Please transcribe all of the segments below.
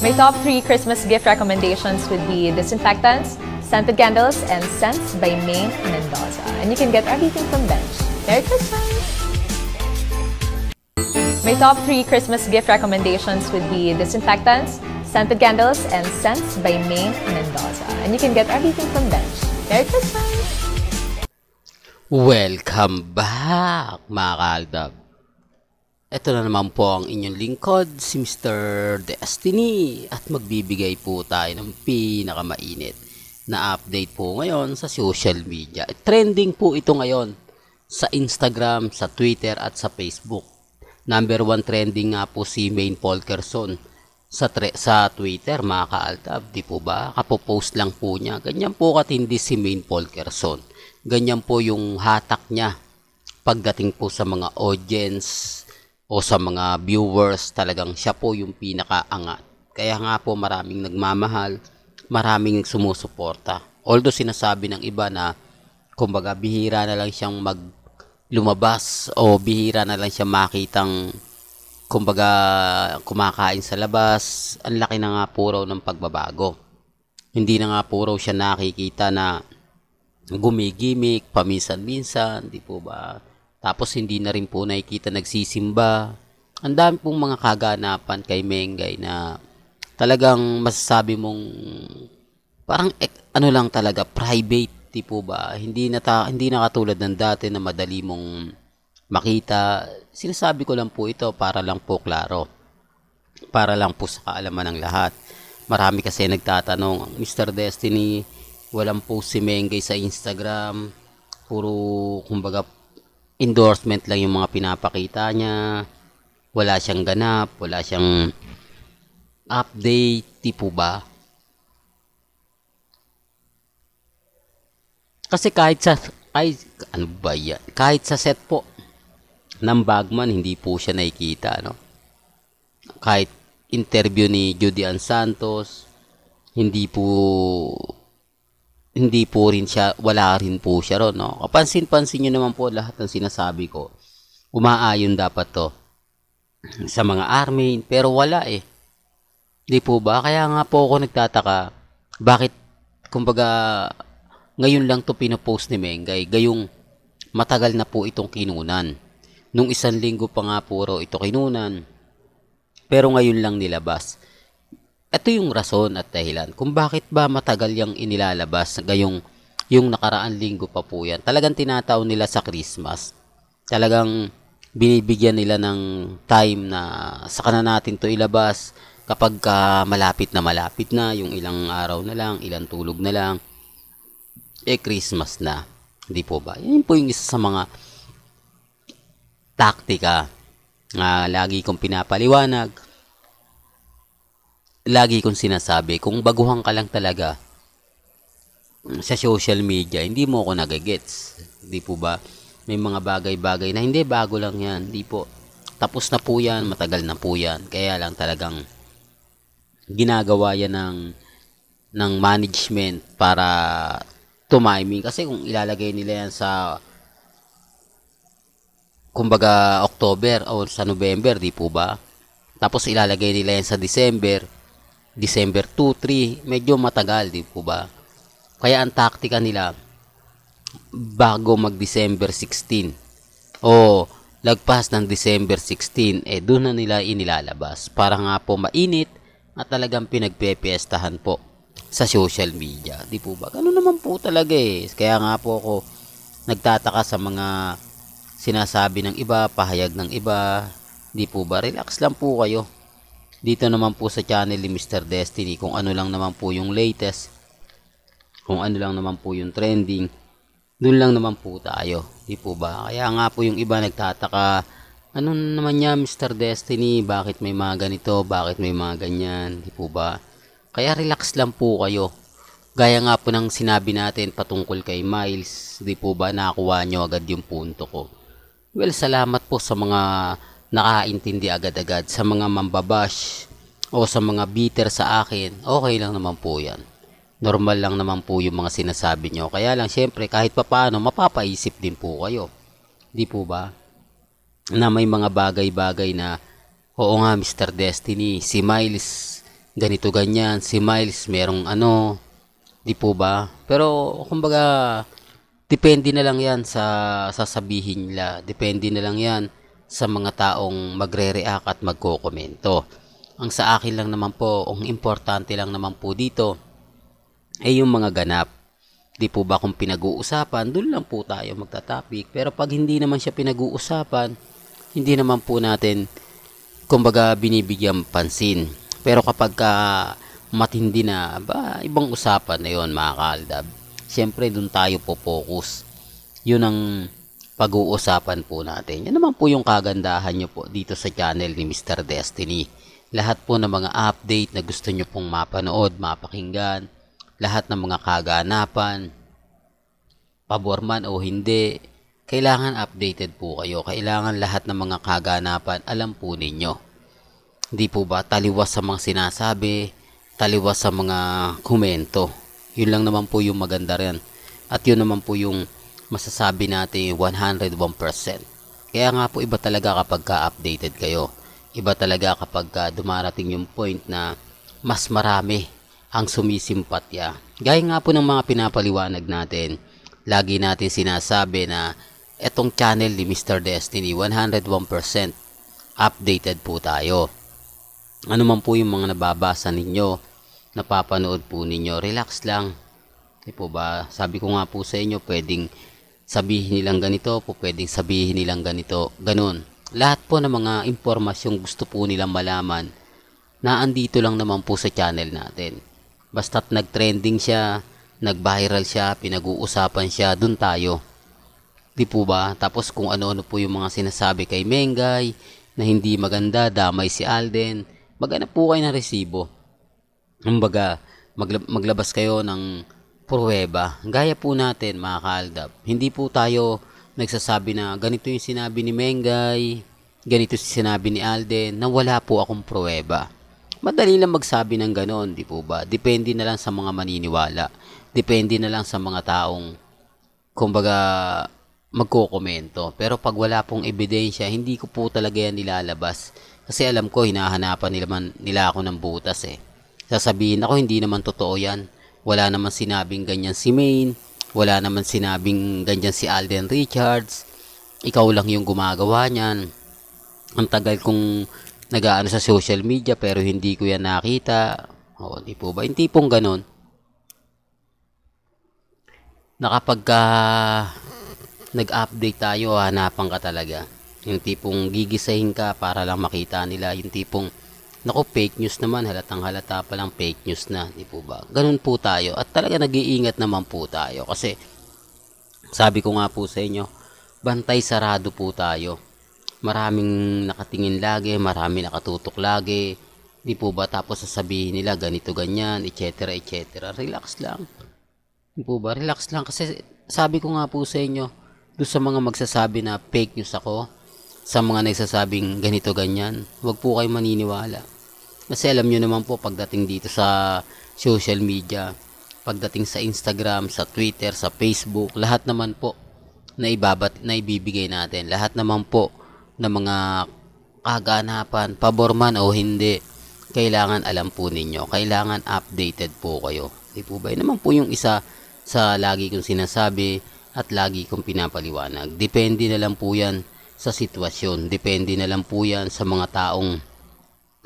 My top 3 Christmas gift recommendations would be disinfectants, scented candles, and scents by Maine Mendoza. And you can get everything from Bench. Merry Christmas! My top 3 Christmas gift recommendations would be disinfectants, scented candles, and scents by Maine Mendoza. And you can get everything from Bench. Merry Christmas! Welcome back, mga kaaldab. Ito na naman po ang inyong lingkod, si Mr. Destiny. At magbibigay po tayo ng pinakamainit na update po ngayon sa social media. Trending po ito ngayon sa Instagram, sa Twitter at sa Facebook. Number 1 trending nga po si Maine Polkerson sa Twitter, mga kaaldab. Di po ba? Kapopost lang po niya. Ganyan po katindi si Maine Polkerson. Ganyan po yung hatak niya pagdating po sa mga audience o sa mga viewers. Talagang siya po yung pinakaangat. Kaya nga po maraming nagmamahal, maraming sumusuporta. Although sinasabi ng iba na kumbaga bihira na lang siyang lumabas o bihira na lang siya makitang kumbaga kumakain sa labas, ang laki na nga po raw ng pagbabago. Hindi na nga po raw siya nakikita na gumigimik paminsan-minsan, di po ba? Tapos hindi na rin po nakikita nagsisimba. Ang dami pong mga kaganapan kay Mengay na talagang masasabi mong parang ano lang talaga, private, di po ba? Hindi na katulad ng dati na madali mong makita. Sinasabi ko lang po ito para lang po klaro. Para lang po sa kaalaman ng lahat. Marami kasi nagtatanong, Mr. Destiny, walang post si Mengay sa Instagram. Puro kumbaga endorsement lang yung mga pinapakita niya. Wala siyang ganap, wala siyang update, di po ba? Kasi kahit sa set po ng Bagman, hindi po siya nakikita, no? Kahit interview ni Judy Ann Santos, hindi po rin siya, wala rin po siya ron, no? Kapansin-pansin nyo naman po lahat ng sinasabi ko. Umaayon dapat to sa mga army, pero wala eh. Di po ba? Kaya nga po ako nagtataka, bakit, kumbaga, ngayon lang to pinopost ni Mengay, gayong matagal na po itong kinunan. Nung 1 linggo pa nga po raw ito kinunan, pero ngayon lang nilabas. Ito yung rason at dahilan kung bakit ba matagal yung inilalabas gayong yung nakaraan linggo pa po yan. Talagang tinataon nila sa Christmas. Talagang binibigyan nila ng time na saka na natin to ilabas kapag malapit na, yung ilang araw na lang, ilang tulog na lang, Christmas na. Hindi po ba? Yan po yung isa sa mga taktika na lagi kong pinapaliwanag. Lagi kong sinasabi, kung baguhan ka lang talaga sa social media, hindi mo ako nagagets. Di po ba? May mga bagay-bagay na hindi, bago lang yan. Di po. Tapos na po yan, matagal na po yan. Kaya lang talagang ginagawa yan ng management para tumiming. Kasi kung ilalagay nila yan sa kumbaga October o sa November, di po ba? Tapos ilalagay nila yan sa December 2, 3, medyo matagal, di po ba? Kaya ang taktika nila, bago mag-December 16, o lagpas ng December 16, doon na nila inilalabas. Para nga po mainit at talagang pinagpepiestahan po sa social media, di po ba? Ganun naman po talaga eh. Kaya nga po ako nagtataka sa mga sinasabi ng iba, pahayag ng iba, di po ba? Relax lang po kayo. Dito naman po sa channel ni Mr. Destiny, kung ano lang naman po yung latest, kung ano lang naman po yung trending, dun lang naman po tayo, di po ba? Kaya nga po yung iba nagtataka, ano naman niya Mr. Destiny, bakit may mga ganito, bakit may mga ganyan, di po ba? Kaya relax lang po kayo. Gaya nga po ng sinabi natin patungkol kay Miles, di po ba, nakakuha nyo agad yung punto ko. Well, salamat po sa mga nakaintindi agad-agad, sa mga mambabash o sa mga bitter sa akin. Okay lang naman po yan. Normal lang naman po yung mga sinasabi nyo. Kaya lang syempre kahit papaano mapapaisip din po kayo. Di po ba? Na may mga bagay-bagay na oo nga Mr. Destiny, si Miles ganito ganyan, si Miles merong ano, di po ba? Pero kumbaga depende na lang yan sa sasabihin nila. Depende na lang yan sa mga taong magre-react at magkokomento. Ang sa akin lang naman po, ang importante lang naman po dito ay yung mga ganap. Di po ba kung pinag-uusapan, doon lang po tayo magta-topic. Pero pag hindi naman siya pinag-uusapan, hindi naman po natin kumbaga binibigyan pansin. Pero kapag matindi na, ibang usapan na yon mga kaaldab. Siyempre doon tayo po focus. Yun ang pag-uusapan po natin. Yan naman po yung kagandahan nyo po dito sa channel ni Mr. Destiny. Lahat po ng mga update na gusto nyo pong mapanood, mapakinggan, lahat ng mga kaganapan, pabor man o hindi, kailangan updated po kayo. Kailangan lahat ng mga kaganapan, alam po ninyo. Hindi po ba taliwas sa mga sinasabi, taliwas sa mga komento. Yun lang naman po yung maganda rin. At yun naman po yung masasabi natin 101%. Kaya nga po iba talaga kapag ka-updated kayo. Iba talaga kapag dumarating yung point na mas marami ang sumisimpatya. Gaya nga po ng mga pinapaliwanag natin, lagi natin sinasabi na etong channel ni Mr. Destiny, 101% updated po tayo. Ano man po yung mga nababasa ninyo, napapanood po ninyo, relax lang. Di po ba? Sabi ko nga po sa inyo, pwedeng sabihin nilang ganito, po pwedeng sabihin nilang ganito, ganun. Lahat po ng mga impormasyong gusto po nilang malaman, na andito lang naman po sa channel natin. Basta't nag-trending siya, nag-viral siya, pinag-uusapan siya, dun tayo. Di po ba? Tapos kung ano-ano po yung mga sinasabi kay Mengay, na hindi maganda, damay si Alden, maghanap po kayo ng resibo. Kumbaga, maglabas kayo ng pruweba. Gaya po natin mga kaaldab. Hindi po tayo nagsasabi na ganito yung sinabi ni Mengay, ganito yung sinabi ni Alden, na wala po akong pruweba. Madali lang magsabi ng ganon, di po ba? Depende na lang sa mga maniniwala. Depende na lang sa mga taong, kumbaga, magkokomento. Pero pag wala pong ebidensya, hindi ko po talaga yan nilalabas. Kasi alam ko, hinahanapan nila ako ng butas eh. Sasabihin ako, hindi naman totoo yan. Wala naman sinabing ganyan si Maine. Wala naman sinabing ganyan si Alden Richards. Ikaw lang yung gumagawa niyan. Ang tagal kong nag-aano sa social media pero hindi ko yan nakita. O, di po ba? Yung tipong ganon. Na kapag nag-update tayo, hanapan ka talaga. Yung tipong gigisahin ka para lang makita nila. Yung tipong, naku, fake news naman. Halatang halata pa lang fake news na. Di po ba? Ganon po tayo. At talaga nag-iingat naman po tayo. Kasi, sabi ko nga po sa inyo, bantay sarado po tayo. Maraming nakatingin lagi, maraming nakatutok lagi. Di po ba? Tapos sasabihin nila ganito, ganyan, etc. etc. Relax lang. Di po ba? Relax lang. Kasi sabi ko nga po sa inyo, doon sa mga magsasabi na fake news ako, sa mga nagsasabing ganito, ganyan, huwag po kayo maniniwala. Kasi alam nyo naman po, pagdating dito sa social media, pagdating sa Instagram, sa Twitter, sa Facebook, lahat naman po na ibibigay natin. Lahat naman po na mga kaganapan, pabor man o hindi, kailangan alam po ninyo. Kailangan updated po kayo. Di po ba? Yun naman po yung isa sa lagi kong sinasabi at lagi kong pinapaliwanag. Depende na lang po yan sa sitwasyon. Depende na lang po yan sa mga taong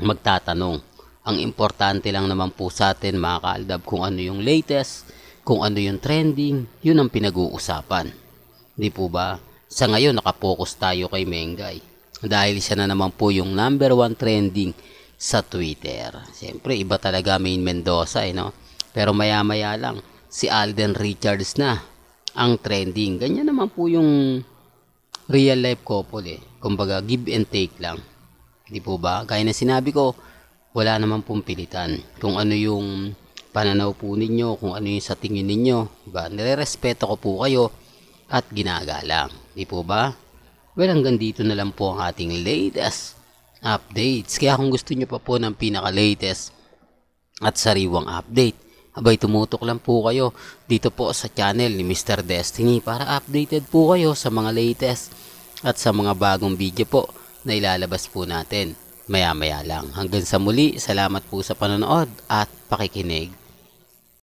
magtatanong. Ang importante lang naman po sa atin mga kaaldab kung ano yung latest, kung ano yung trending, yun ang pinag-uusapan. Di po ba? Sa ngayon, nakapokus tayo kay Mengay. Dahil siya na naman po yung number 1 trending sa Twitter. Siyempre, iba talaga Maine Mendoza, no? Pero maya-maya lang, si Alden Richards na ang trending. Ganyan naman po yung real life couple, eh. Kumbaga, give and take lang. Di po ba? Gaya na sinabi ko, wala naman pong pilitan. Kung ano yung pananaw po ninyo, kung ano yung sa tingin ninyo, diba? Nire-respeto ko po kayo at ginagalang. Di po ba? Well, hanggang dito na lang po ang ating latest updates. Kaya kung gusto nyo pa po ng pinaka-latest at sariwang update, abay tumutok lang po kayo dito po sa channel ni Mr. Destiny para updated po kayo sa mga latest at sa mga bagong video po na ilalabas po natin. maya-maya lang. Hanggang sa muli, salamat po sa panonood at pakikinig.